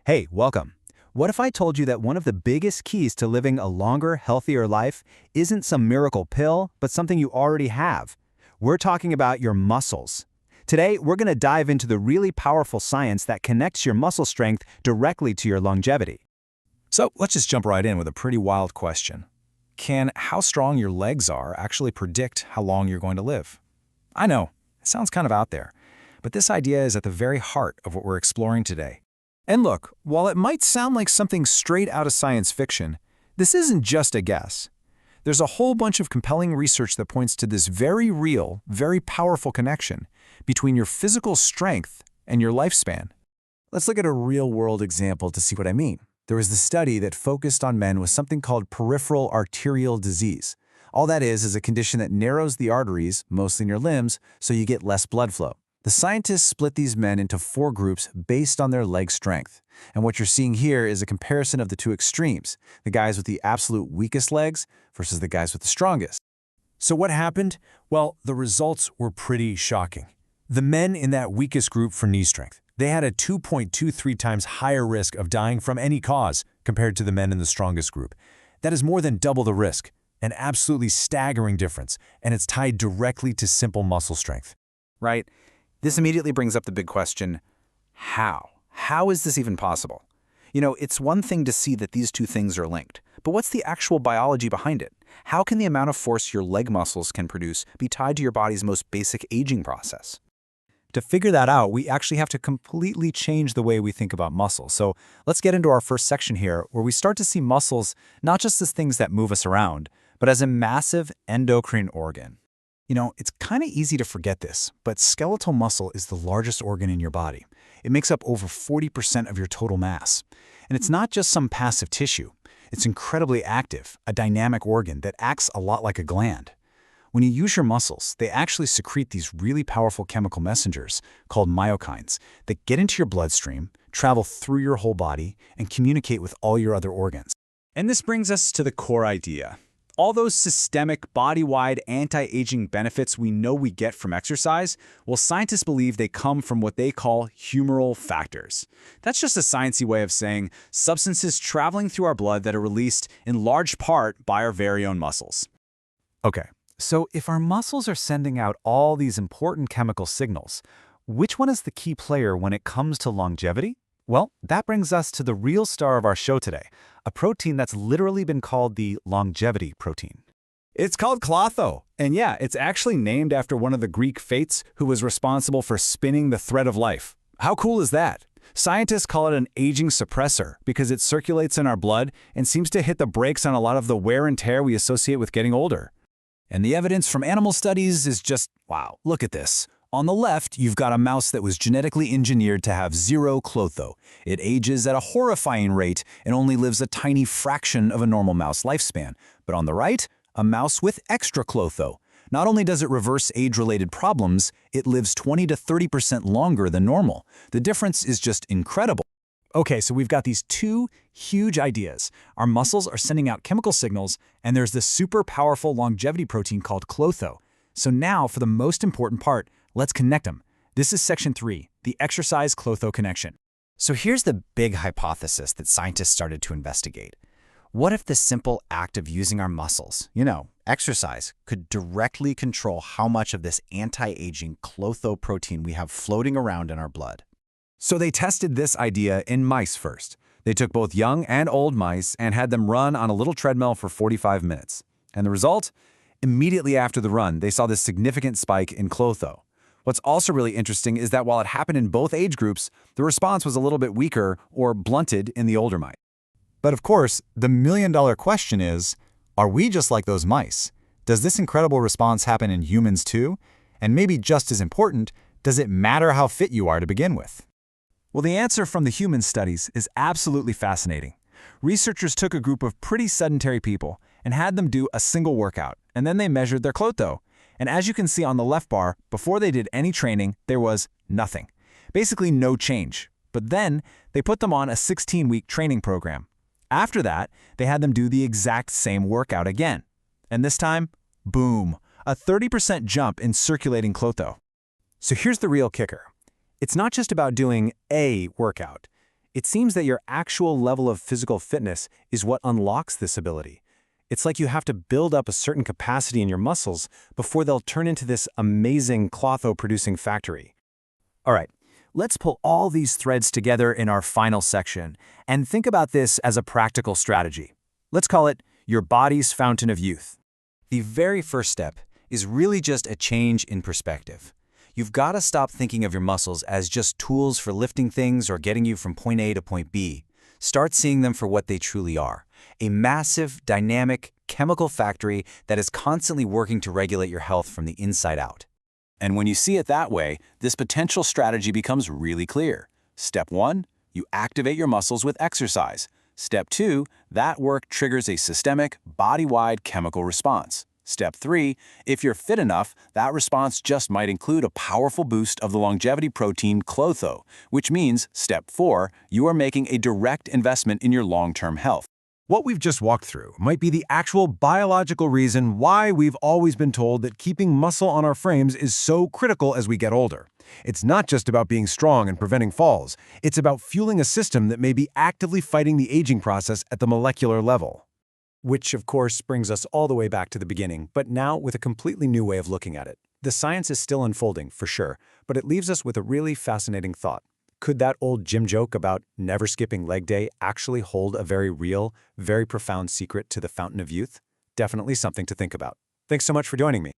Hey, welcome. What if I told you that one of the biggest keys to living a longer, healthier life isn't some miracle pill, but something you already have? We're talking about your muscles. Today, we're going to dive into the really powerful science that connects your muscle strength directly to your longevity. So let's just jump right in with a pretty wild question. Can how strong your legs are actually predict how long you're going to live? I know, it sounds kind of out there, but this idea is at the very heart of what we're exploring today. And look, while it might sound like something straight out of science fiction, this isn't just a guess. There's a whole bunch of compelling research that points to this very real, very powerful connection between your physical strength and your lifespan. Let's look at a real-world example to see what I mean. There was this study that focused on men with something called peripheral arterial disease. All that is a condition that narrows the arteries, mostly in your limbs, so you get less blood flow. The scientists split these men into 4 groups based on their leg strength. And what you're seeing here is a comparison of the 2 extremes, the guys with the absolute weakest legs versus the guys with the strongest. So what happened? Well, the results were pretty shocking. The men in that weakest group for knee strength, they had a 2.23 times higher risk of dying from any cause compared to the men in the strongest group. That is more than double the risk, an absolutely staggering difference, and it's tied directly to simple muscle strength. Right? This immediately brings up the big question, how? How is this even possible? You know, it's one thing to see that these 2 things are linked, but what's the actual biology behind it? How can the amount of force your leg muscles can produce be tied to your body's most basic aging process? To figure that out, we actually have to completely change the way we think about muscles. So let's get into our first section here, where we start to see muscles not just as things that move us around, but as a massive endocrine organ. You know, it's kind of easy to forget this, but skeletal muscle is the largest organ in your body. It makes up over 40% of your total mass. And it's not just some passive tissue. It's incredibly active, a dynamic organ that acts a lot like a gland. When you use your muscles, they actually secrete these really powerful chemical messengers called myokines that get into your bloodstream, travel through your whole body, and communicate with all your other organs. And this brings us to the core idea. All those systemic, body-wide, anti-aging benefits we know we get from exercise, well, scientists believe they come from what they call humoral factors. That's just a sciencey way of saying substances traveling through our blood that are released in large part by our very own muscles. Okay, so if our muscles are sending out all these important chemical signals, which one is the key player when it comes to longevity? Well, that brings us to the real star of our show today, a protein that's literally been called the longevity protein. It's called Klotho, and yeah, it's actually named after one of the Greek fates who was responsible for spinning the thread of life. How cool is that? Scientists call it an aging suppressor because it circulates in our blood and seems to hit the brakes on a lot of the wear and tear we associate with getting older. And the evidence from animal studies is just, wow, look at this. On the left, you've got a mouse that was genetically engineered to have 0 Klotho. It ages at a horrifying rate and only lives a tiny fraction of a normal mouse lifespan. But on the right, a mouse with extra Klotho. Not only does it reverse age-related problems, it lives 20 to 30% longer than normal. The difference is just incredible. Okay, so we've got these 2 huge ideas. Our muscles are sending out chemical signals, and there's this super powerful longevity protein called Klotho. So now, for the most important part, let's connect them. This is section 3, the exercise-Klotho connection. So here's the big hypothesis that scientists started to investigate. What if the simple act of using our muscles, exercise, could directly control how much of this anti-aging Klotho protein we have floating around in our blood? So they tested this idea in mice first. They took both young and old mice and had them run on a little treadmill for 45 minutes. And the result? Immediately after the run, they saw this significant spike in Klotho. What's also really interesting is that while it happened in both age groups, the response was a little bit weaker or blunted in the older mice. But of course, the million-dollar question is, are we just like those mice? Does this incredible response happen in humans too? And maybe just as important, does it matter how fit you are to begin with? Well, the answer from the human studies is absolutely fascinating. Researchers took a group of pretty sedentary people and had them do a single workout, and then they measured their Klotho. And as you can see on the left bar, before they did any training, there was nothing. Basically no change. But then they put them on a 16-week training program. After that, they had them do the exact same workout again. And this time, boom, a 30% jump in circulating Klotho. So here's the real kicker. It's not just about doing a workout. It seems that your actual level of physical fitness is what unlocks this ability. It's like you have to build up a certain capacity in your muscles before they'll turn into this amazing Klotho-producing factory. All right, let's pull all these threads together in our final section and think about this as a practical strategy. Let's call it your body's fountain of youth. The very first step is really just a change in perspective. You've got to stop thinking of your muscles as just tools for lifting things or getting you from point A to point B. Start seeing them for what they truly are: a massive, dynamic, chemical factory that is constantly working to regulate your health from the inside out. And when you see it that way, this potential strategy becomes really clear. Step 1, you activate your muscles with exercise. Step 2, that work triggers a systemic, body-wide chemical response. Step 3, if you're fit enough, that response just might include a powerful boost of the longevity protein Klotho, which means, Step 4, you are making a direct investment in your long-term health. What we've just walked through might be the actual biological reason why we've always been told that keeping muscle on our frames is so critical as we get older. It's not just about being strong and preventing falls. It's about fueling a system that may be actively fighting the aging process at the molecular level. Which, of course, brings us all the way back to the beginning, but now with a completely new way of looking at it. The science is still unfolding, for sure, but it leaves us with a really fascinating thought. Could that old gym joke about never skipping leg day actually hold a very real, very profound secret to the fountain of youth? Definitely something to think about. Thanks so much for joining me.